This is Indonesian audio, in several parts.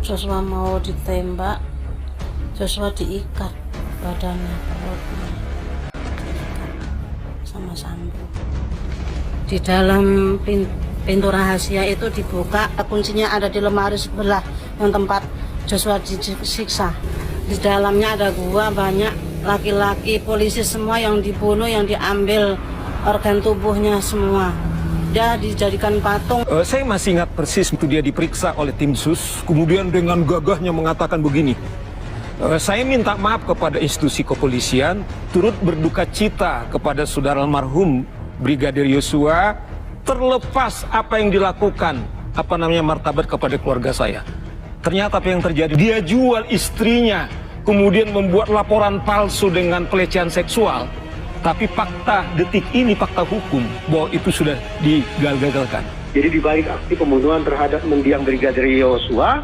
Joshua mau ditembak, Joshua diikat badannya, perutnya sama Sambo. Di dalam pintu rahasia itu dibuka, kuncinya ada di lemari sebelah yang tempat Joshua disiksa. Di dalamnya ada gua, banyak laki-laki, polisi semua yang dibunuh, yang diambil organ tubuhnya semua. Dia dijadikan patung. Saya masih ingat persis waktu dia diperiksa oleh tim sus, kemudian dengan gagahnya mengatakan begini, saya minta maaf kepada institusi kepolisian, turut berduka cita kepada saudara almarhum Brigadir Yosua, terlepas apa yang dilakukan, martabat kepada keluarga saya. Ternyata apa yang terjadi, dia jual istrinya, kemudian membuat laporan palsu dengan pelecehan seksual. Tapi fakta detik ini, fakta hukum, bahwa itu sudah digagalkan. Jadi dibalik aksi pembunuhan terhadap mendiang Brigadir Yosua,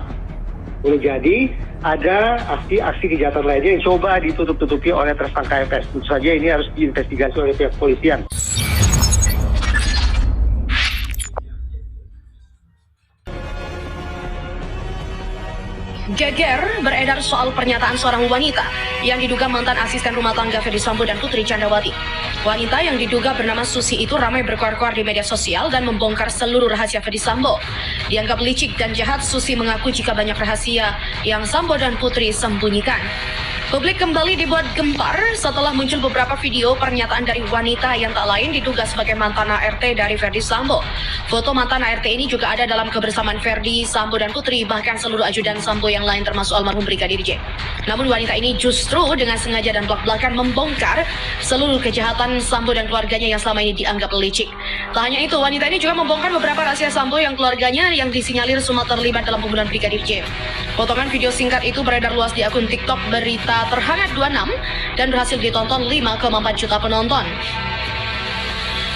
boleh jadi ada aksi kejahatan lainnya yang coba ditutup-tutupi oleh tersangka FS. Tentu saja ini harus diinvestigasi oleh pihak kepolisian. Geger beredar soal pernyataan seorang wanita yang diduga mantan asisten rumah tangga Ferdy Sambo dan Putri Chandrawati. Wanita yang diduga bernama Susi itu ramai berkoar-koar di media sosial dan membongkar seluruh rahasia Ferdy Sambo. Dianggap licik dan jahat, Susi mengaku jika banyak rahasia yang Sambo dan Putri sembunyikan. Publik kembali dibuat gempar setelah muncul beberapa video pernyataan dari wanita yang tak lain diduga sebagai mantan ART dari Ferdy Sambo. Foto mantan ART ini juga ada dalam kebersamaan Ferdy Sambo dan Putri, bahkan seluruh ajudan Sambo yang lain termasuk almarhum Brigadir J. Namun wanita ini justru dengan sengaja dan belak-belakan membongkar seluruh kejahatan Sambo dan keluarganya yang selama ini dianggap licik. Tak hanya itu, wanita ini juga membongkar beberapa rahasia Sambo yang keluarganya yang disinyalir semua terlibat dalam pembunuhan Brigadir J. Potongan video singkat itu beredar luas di akun TikTok Berita Terhangat 26 dan berhasil ditonton 5,4 juta penonton.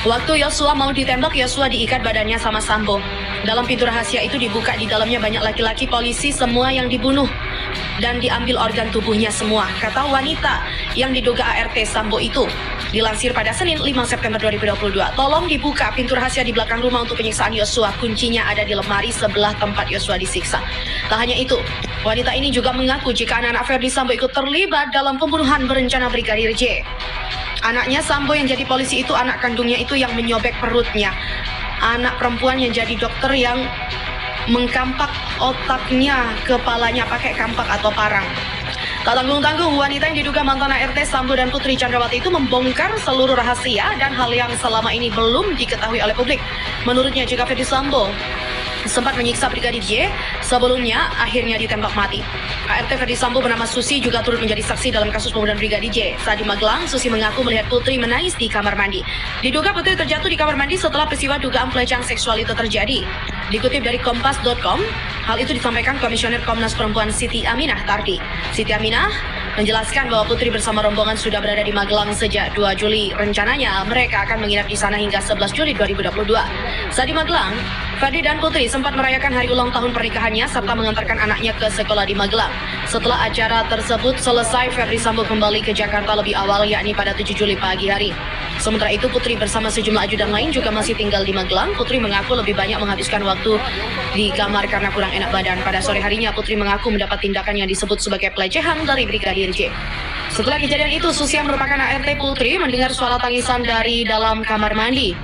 Waktu Yosua mau ditembak, Yosua diikat badannya sama Sambo. Dalam pintu rahasia itu dibuka, di dalamnya banyak laki-laki polisi semua yang dibunuh dan diambil organ tubuhnya semua, kata wanita yang diduga ART Sambo itu. Dilansir pada Senin 5 September 2022, tolong dibuka pintu rahasia di belakang rumah untuk penyiksaan Yosua. Kuncinya ada di lemari sebelah tempat Yosua disiksa. Tak hanya itu, wanita ini juga mengaku jika anak-anak Ferdy Sambo ikut terlibat dalam pembunuhan berencana Brigadir J. Anaknya Sambo yang jadi polisi itu anak kandungnya itu yang menyobek perutnya. Anak perempuan yang jadi dokter yang mengkampak otaknya, kepalanya pakai kampak atau parang. Tak tanggung-tanggung, wanita yang diduga mantan ART Sambo dan Putri Chandrawati itu membongkar seluruh rahasia dan hal yang selama ini belum diketahui oleh publik. Menurutnya, jika Ferdy Sambo sempat menyiksa Brigadir J, sebelumnya akhirnya ditembak mati. ART Ferdy Sambo bernama Susi juga turut menjadi saksi dalam kasus pembunuhan Brigadir J. Saat di Magelang, Susi mengaku melihat Putri menangis di kamar mandi. Diduga Putri terjatuh di kamar mandi setelah peristiwa dugaan pelecehan seksual itu terjadi. Dikutip dari Kompas.com, hal itu disampaikan Komisioner Komnas Perempuan Siti Aminah Tardi. Siti Aminah menjelaskan bahwa Putri bersama rombongan sudah berada di Magelang sejak 2 Juli. Rencananya mereka akan menginap di sana hingga 11 Juli 2022. Saat di Magelang, Ferdy dan Putri sempat merayakan hari ulang tahun pernikahannya serta mengantarkan anaknya ke sekolah di Magelang. Setelah acara tersebut selesai, Ferdy Sambo kembali ke Jakarta lebih awal, yakni pada 7 Juli pagi hari. Sementara itu, Putri bersama sejumlah ajudan lain juga masih tinggal di Magelang. Putri mengaku lebih banyak menghabiskan waktu di kamar karena kurang enak badan. Pada sore harinya, Putri mengaku mendapat tindakan yang disebut sebagai pelecehan dari Brigadir J. Setelah kejadian itu, Susi yang merupakan ART Putri mendengar suara tangisan dari dalam kamar mandi.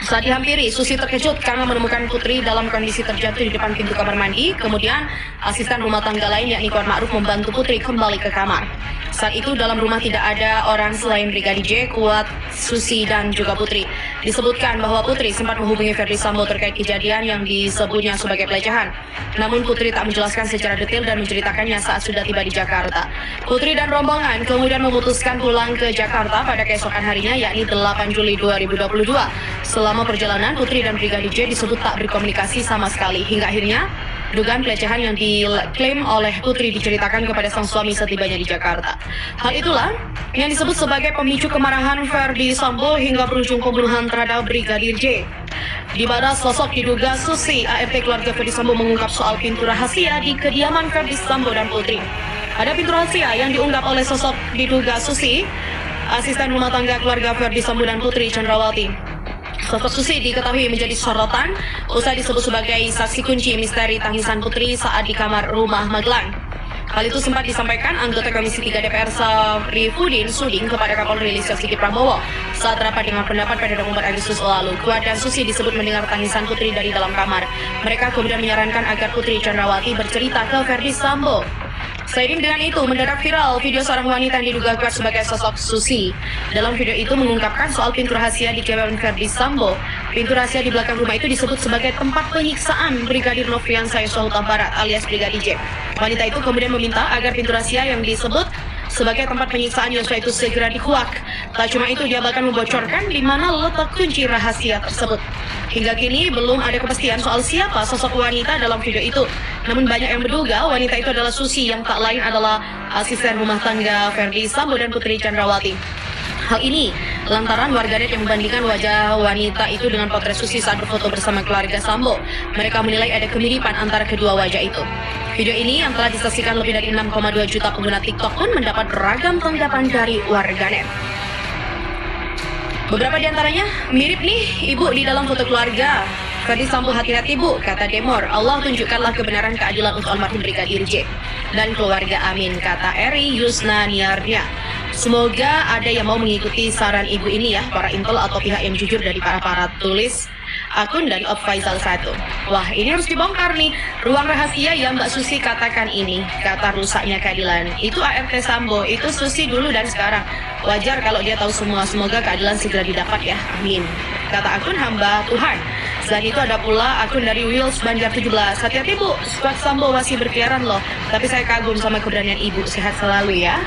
Saat dihampiri, Susi terkejut karena menemukan Putri dalam kondisi terjatuh di depan pintu kamar mandi. Kemudian, asisten rumah tangga lain yakni Kuat Ma'ruf membantu Putri kembali ke kamar. Saat itu dalam rumah tidak ada orang selain Brigadir J, Kuat, Susi, dan juga Putri. Disebutkan bahwa Putri sempat menghubungi Ferdy Sambo terkait kejadian yang disebutnya sebagai pelecehan. Namun Putri tak menjelaskan secara detail dan menceritakannya saat sudah tiba di Jakarta. Putri dan rombongan kemudian memutuskan pulang ke Jakarta pada keesokan harinya, yakni 8 Juli 2022. Selama perjalanan, Putri dan Brigadir J disebut tak berkomunikasi sama sekali. Hingga akhirnya, dugaan pelecehan yang diklaim oleh Putri diceritakan kepada sang suami setibanya di Jakarta. Hal itulah yang disebut sebagai pemicu kemarahan Ferdy Sambo hingga berujung pembunuhan terhadap Brigadir J. Di mana sosok diduga Susi, ART keluarga Ferdy Sambo mengungkap soal pintu rahasia di kediaman Ferdy Sambo dan Putri. Ada pintu rahasia yang diungkap oleh sosok diduga Susi, asisten rumah tangga keluarga Ferdy Sambo dan Putri Chandrawati. Sosok Susi diketahui menjadi sorotan usai disebut sebagai saksi kunci misteri tangisan putri saat di kamar rumah Magelang. Hal itu sempat disampaikan anggota Komisi 3 DPR Sarifudin Suding kepada Kapolri Listio Sigit Prabowo saat rapat dengan pendapat pada 24 Agustus lalu. Kuat dan Susi disebut mendengar tangisan putri dari dalam kamar. Mereka kemudian menyarankan agar Putri Chandrawati bercerita ke Verdi Sambo. Seiring dengan itu, mendadak viral video seorang wanita yang diduga kuat sebagai sosok Susi. Dalam video itu mengungkapkan soal pintu rahasia di kediaman Verdi Sambo. Pintu rahasia di belakang rumah itu disebut sebagai tempat penyiksaan Brigadir Nofriansah Yosua Huta Barat alias Brigadir J. Wanita itu kemudian meminta agar pintu rahasia yang disebut sebagai tempat penyiksaan Yosua itu segera dikuak. Tak cuma itu, dia bahkan membocorkan di mana letak kunci rahasia tersebut. Hingga kini belum ada kepastian soal siapa sosok wanita dalam video itu. Namun banyak yang menduga wanita itu adalah Susi yang tak lain adalah asisten rumah tangga Verdi Sambo dan Putri Chandrawati. Hal ini lantaran warganet yang membandingkan wajah wanita itu dengan potret Susi saat berfoto bersama keluarga Sambo. Mereka menilai ada kemiripan antara kedua wajah itu. Video ini yang telah disaksikan lebih dari 6,2 juta pengguna TikTok pun mendapat beragam tanggapan dari warganet. Beberapa di antaranya, mirip nih ibu di dalam foto keluarga. Verdi Sambo hati-hati bu, kata Demor. Allah tunjukkanlah kebenaran keadilan untuk almarhum Brigadir J. Dan keluarga amin, kata Eri Yusna Niarnya. Semoga ada yang mau mengikuti saran ibu ini ya, para intel atau pihak yang jujur dari para tulis akun dari Op Faisal 1. Wah, ini harus dibongkar nih. Ruang rahasia yang Mbak Susi katakan ini, kata rusaknya keadilan. Itu ART Sambo, itu Susi dulu dan sekarang. Wajar kalau dia tahu semua, semoga keadilan segera didapat ya, amin. Kata akun hamba Tuhan. Selain itu ada pula akun dari Wills Banjar 17. Hati-hati bu, squad Sambo masih berkeliaran loh. Tapi saya kagum sama keberanian ibu, sehat selalu ya.